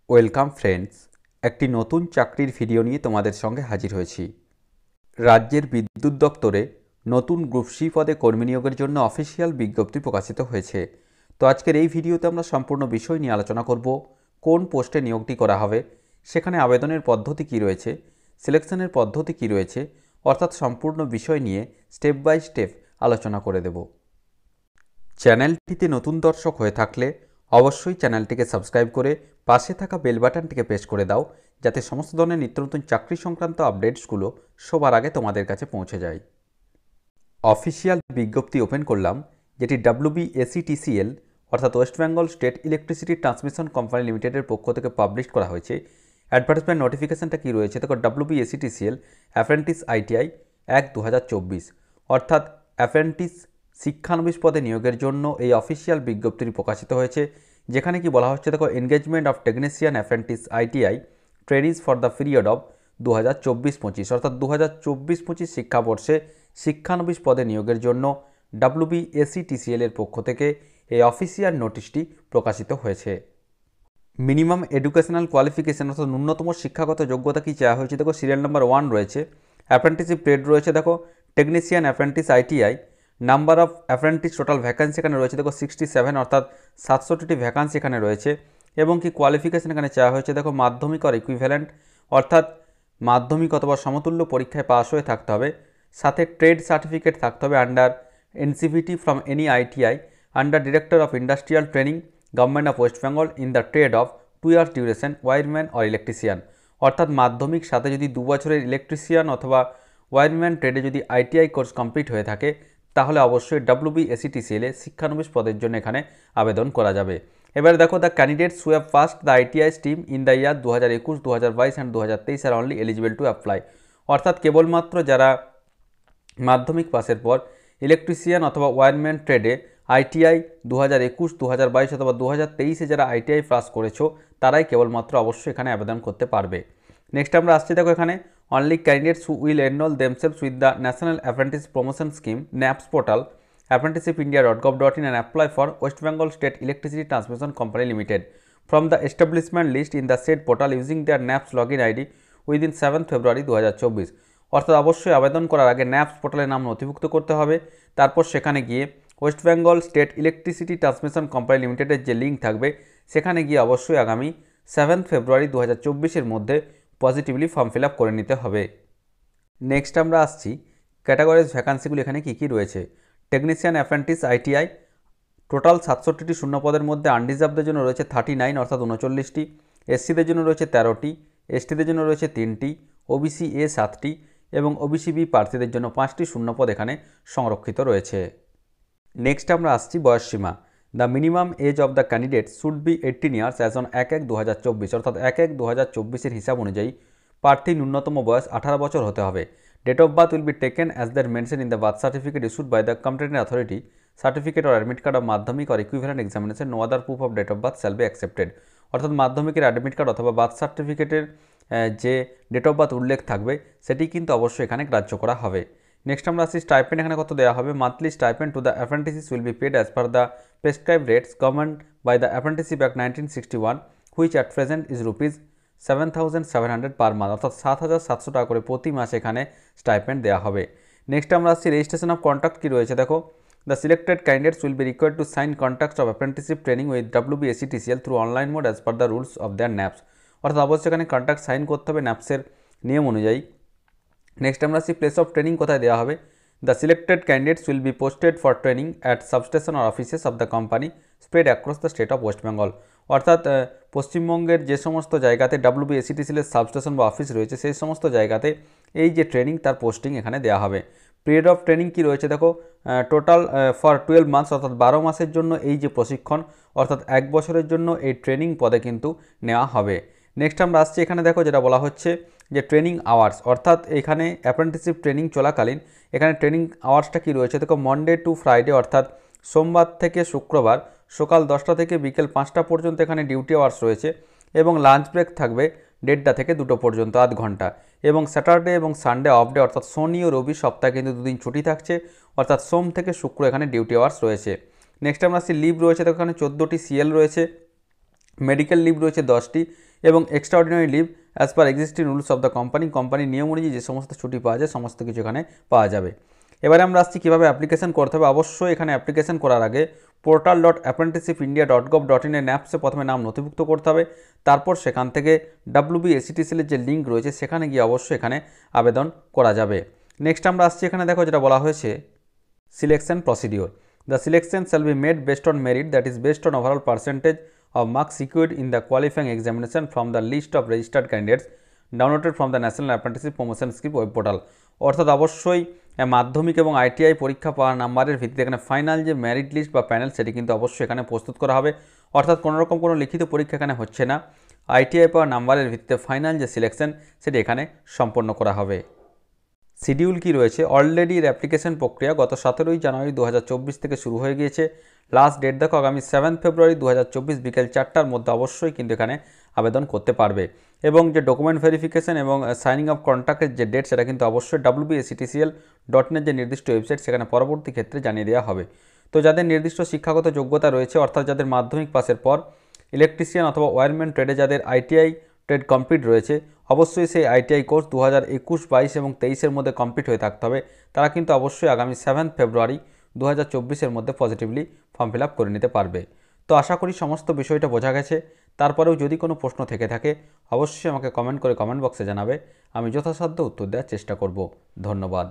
Welcome friends, একটি নতুন চাকরির ভিডিও নিয়ে তোমাদের সঙ্গে হাজির হয়েছি। রাজ্যের বিদ্যুৎ দপ্তরে নতুন গ্রুপ সি পদে কর্মী নিয়োগের জন্য অফিসিয়াল বিজ্ঞপ্তি প্রকাশিত হয়েছে। তো আজকের এই ভিডিওতে আমরা সম্পূর্ণ বিষয় নিয়ে আলোচনা করব। কোন পোস্টে নিয়োগটি করা হবে, সেখানে আবেদনের পদ্ধতি কী রয়েছে, সিলেকশনের পদ্ধতি কী রয়েছে, অর্থাৎ সম্পূর্ণ বিষয় নিয়ে স্টেপ বাই স্টেপ আলোচনা করে দেব। চ্যানেলটিতে নতুন দর্শক হয়ে থাকলে অবশ্যই চ্যানেলটিকে সাবস্ক্রাইব করে পাশে থাকা বেল বাটনটিকে প্রেস করে দাও, যাতে সমস্ত ধরনের নিত্য নতুন চাকরি সংক্রান্ত আপডেটসগুলো সবার আগে তোমাদের কাছে পৌঁছে যায়। অফিসিয়াল বিজ্ঞপ্তি ওপেন করলাম, যেটি WBSETCL অর্থাৎ West Bengal state electricity transmission company লিমিটেডের পক্ষ থেকে পাবলিশ করা হয়েছে। অ্যাডভার্টাইজমেন্ট নোটিফিকেশনটা কী রয়েছে দেখো, WBSETCL অ্যাপ্রেন্টিস ITI 1/2024, অর্থাৎ অ্যাপ্রেন্টিস শিক্ষানবিশ পদে নিয়োগের জন্য এই অফিসিয়াল বিজ্ঞপ্তিটি প্রকাশিত হয়েছে। যেখানে কি বলা হচ্ছে দেখো, engagement of technician apprentice ITI trainees for the period of 2024-25, অর্থাৎ 2024-25 শিক্ষাবর্ষে শিক্ষানবিশ পদে নিয়োগের জন্য WBSETCL এর পক্ষ থেকে এই অফিসিয়াল নোটিশটি প্রকাশিত হয়েছে। মিনিমাম এডুকেশনাল কোয়ালিফিকেশান অর্থাৎ ন্যূনতম শিক্ষাগত যোগ্যতা কী চাওয়া হয়েছে দেখো, সিরিয়াল নাম্বার 1 রয়েছে, অ্যাপ্রেন্টিসশিপ ট্রেড রয়েছে দেখো technician apprentice ITI। Number of apprentice total vacancy এখানে রয়েছে দেখো 67, অর্থাৎ 67টি ভ্যাকান্সি এখানে রয়েছে। এবং কি কোয়ালিফিকেশান এখানে চাওয়া হয়েছে দেখো, মাধ্যমিক আর ইকুইভ্যালেন্ট, অর্থাৎ মাধ্যমিক অথবা সমতুল্য পরীক্ষায় পাস হয়ে থাকতে হবে। সাথে ট্রেড সার্টিফিকেট থাকতে হবে under NCVT from any ITI under director of industrial training government of West Bengal in the trade of 2 years duration ওয়ারম্যান or electrician, অর্থাৎ মাধ্যমিক সাথে যদি 2 বছরের ইলেকট্রিশিয়ান অথবা ওয়ারম্যান ট্রেডে যদি ITI কোর্স কমপ্লিট হয়ে থাকে, তাহলে অবশ্যই WBSETCL এ শিক্ষানবিশ পদের জন্য এখানে আবেদন করা যাবে। এবারে দেখো, the candidates who have passed the ITI stream in the year 2021, 2022 and 2023 are only eligible to apply, অর্থাৎ কেবলমাত্র যারা মাধ্যমিক পাসের পর ইলেকট্রিশিয়ান অথবা ওয়ারম্যান ট্রেডে ITI 2021, 2022 অথবা 2023-এ যারা ITI পাস করেছো, তারাই কেবলমাত্র অবশ্যই এখানে আবেদন করতে পারবে। নেক্সট আমরা আসছি দেখো, এখানে only candidates who will enrol themselves with the national apprentice promotion scheme NAPS portal apprenticeshipindia.gov.in and apply for West Bengal State Electricity Transmission Company Limited from the establishment list in the said portal using their NAPS login ID within 7th February 2024, অর্থাৎ অবশ্যই আবেদন করার আগে NAPS পোর্টালের নাম নথিভুক্ত করতে হবে। তারপর সেখানে গিয়ে West Bengal state electricity transmission company লিমিটেডের যে লিঙ্ক থাকবে, সেখানে গিয়ে অবশ্যই আগামী 7th February 2024-এর মধ্যে পজিটিভলি ফর্ম ফিল আপ করে নিতে হবে। নেক্সট আমরা আসছি ক্যাটাগরিজ ভ্যাকান্সিগুলো এখানে কী কী রয়েছে। টেকনিশিয়ান অ্যাপ্রেন্টিস ITI টোটাল 67টি শূন্যপদের মধ্যে আনরিজার্ভদের জন্য রয়েছে 39, অর্থাৎ 39টি, SCদের জন্য রয়েছে 13টি, STদের জন্য রয়েছে 3টি, OBC A 7টি এবং OBC B প্রার্থীদের জন্য 5টি শূন্যপদ এখানে সংরক্ষিত রয়েছে। নেক্সট আমরা আসছি বয়সসীমা। The minimum age of the candidate should be 18 years as on 1/1/2024, অর্থাৎ 1/1/2024-এর হিসাব অনুযায়ী প্রার্থীর ন্যূনতম বয়স 18 বছর হতে হবে। Date of birth will be taken as they are mentioned in the birth certificate issued by the competent authority. Certificate or admit card of মাধ্যমিক or equivalent examination, no other proof of date of birth shall be accepted, অর্থাৎ মাধ্যমিকের admit card অথবা birth সার্টিফিকেটের যে date of birth উল্লেখ থাকবে, সেটি কিন্তু অবশ্যই এখানে গ্রাহ্য করা হবে। নেক্সট আমরা আসছি স্টাইপেন্ড এখানে কত দেওয়া হবে। Monthly stipend to the apprentices will be paid as per the prescribed rates governed by the apprenticeship act 1961, which at present is rupees 7,700 per month, অর্থাৎ 7,700 টাকা করে প্রতি মাসে এখানে স্টাইপেন্ড দেওয়া হবে। নেক্সট আমরা আসছি রেজিস্ট্রেশন অফ কন্ট্রাক্ট কী রয়েছে দেখো, the selected candidates will be required to sign contracts of apprenticeship training with WBSETCL through online mode as per the rules of their NAPS, অর্থাৎ অবশ্যই এখানে কন্ট্রাক্ট সাইন করতে হবে NAPS-এর নিয়ম অনুযায়ী। নেক্সট আমরা আসছি প্লেস অফ ট্রেনিং কোথায় দেওয়া হবে। The selected candidates will B posted for training at substation or offices of the company spread across the state of West Bengal, অর্থাৎ পশ্চিমবঙ্গের যে সমস্ত জায়গাতে WBSETCL-এর সাবস্টেশন বা অফিস রয়েছে, সেই সমস্ত জায়গাতে এই যে ট্রেনিং তার পোস্টিং এখানে দেওয়া হবে। পিরিয়ড অফ ট্রেনিং কী রয়েছে দেখো, টোটাল ফর 12 মান্থস, অর্থাৎ 12 মাসের জন্য এই যে প্রশিক্ষণ, অর্থাৎ 1 বছরের জন্য এই ট্রেনিং পদে কিন্তু নেওয়া হবে। নেক্সট আমরা আসছি এখানে দেখো, যেটা বলা হচ্ছে যে ট্রেনিং আওয়ার্স, অর্থাৎ এখানে অ্যাপ্রেন্টিসশিপ ট্রেনিং চলাকালীন এখানে ট্রেনিং আওয়ার্সটা কী রয়েছে দেখো, মনডে টু ফ্রাইডে, অর্থাৎ সোমবার থেকে শুক্রবার সকাল 10টা থেকে বিকেল 5টা পর্যন্ত এখানে ডিউটি আওয়ার্স রয়েছে এবং লাঞ্চ ব্রেক থাকবে 1:30 থেকে 2টো পর্যন্ত, আধ ঘন্টা। এবং স্যাটারডে এবং সানডে অফ ডে, অর্থাৎ শনি ও রবি সপ্তাহে কিন্তু 2 দিন ছুটি থাকছে, অর্থাৎ সোম থেকে শুক্র এখানে ডিউটি আওয়ার্স রয়েছে। নেক্সট আমরা আসছি লিভ রয়েছে দেখো, এখানে 14টি CL রয়েছে মেডিকেল লিভ রয়েছে 10টি এবং extraordinary leave as per existing rules of the কোম্পানির নিয়ম অনুযায়ী যে সমস্ত ছুটি পাওয়া যায় সমস্ত কিছু এখানে পাওয়া যাবে। এবারে আমরা আসছি কীভাবে অ্যাপ্লিকেশন করতে হবে। অবশ্যই এখানে অ্যাপ্লিকেশন করার আগে portal.apprenticeshipindia.gov.in ন্যাপসে প্রথমে নাম নথিভুক্ত করতে হবে। তারপর সেখান থেকে WBSETCL যে লিঙ্ক রয়েছে সেখানে গিয়ে অবশ্যই এখানে আবেদন করা যাবে। নেক্সট আমরা আসছি এখানে দেখো যেটা বলা হয়েছে selection procedure. The selection shall be made based on merit that is based on overall percentage of marks secured in the qualifying examination from the list of registered candidates downloaded from the National Apprenticeship Promotion Scheme web portal। অর্থাৎ অবশ্যই মাধ্যমিক এবং ITI পরীক্ষা পাওয়ার নাম্বারের ভিত্তিতে এখানে final যে merit list বা প্যানেল সেটি কিন্তু অবশ্যই এখানে প্রস্তুত করা হবে। অর্থাৎ কোনোরকম কোনো লিখিত পরীক্ষা এখানে হচ্ছে না, ITI পাওয়ার নাম্বারের ভিত্তিতে ফাইনাল যে সিলেকশন সেটি এখানে সম্পন্ন করা হবে। শিডিউল কি রয়েছে? অলরেডি এর অ্যাপ্লিকেশন প্রক্রিয়া গত 17ই জানুয়ারি 2024 থেকে শুরু হয়ে গিয়েছে। লাস্ট ডেট দেখো আগামী 7 ফেব্রুয়ারি 2024 বিকেল 4টার মধ্যে অবশ্যই কিন্তু এখানে আবেদন করতে পারবে। এবং যে ডকুমেন্ট ভেরিফিকেশন এবং সাইনিং অফ কন্ট্রাক্টের যে ডেট সেটা কিন্তু অবশ্যই WBSETCL.in যে নির্দিষ্ট ওয়েবসাইট সেখানে পরবর্তী ক্ষেত্রে জানিয়ে দেওয়া হবে। তো যাদের নির্দিষ্ট শিক্ষাগত যোগ্যতা রয়েছে অর্থাৎ যাদের মাধ্যমিক পাসের পর ইলেকট্রিশিয়ান অথবা ওয়্যারম্যান ট্রেডে যাদের ITI ট্রেড কমপ্লিট রয়েছে অবশ্যই সেই ITI কোর্স 2021, 22 এবং 23-এর মধ্যে কমপ্লিট হয়ে থাকতে হবে। তারা কিন্তু অবশ্যই আগামী 7 ফেব্রুয়ারি 2024-এর মধ্যে পজিটিভলি ফর্ম ফিল আপ করে নিতে পারবে। তো আশা করি সমস্ত বিষয়টা বোঝা গেছে। তারপরেও যদি কোনো প্রশ্ন থেকে থাকে অবশ্যই আমাকে কমেন্ট করে কমেন্ট বক্সে জানাবে, আমি যথাসাধ্য উত্তর দেওয়ার চেষ্টা করব। ধন্যবাদ।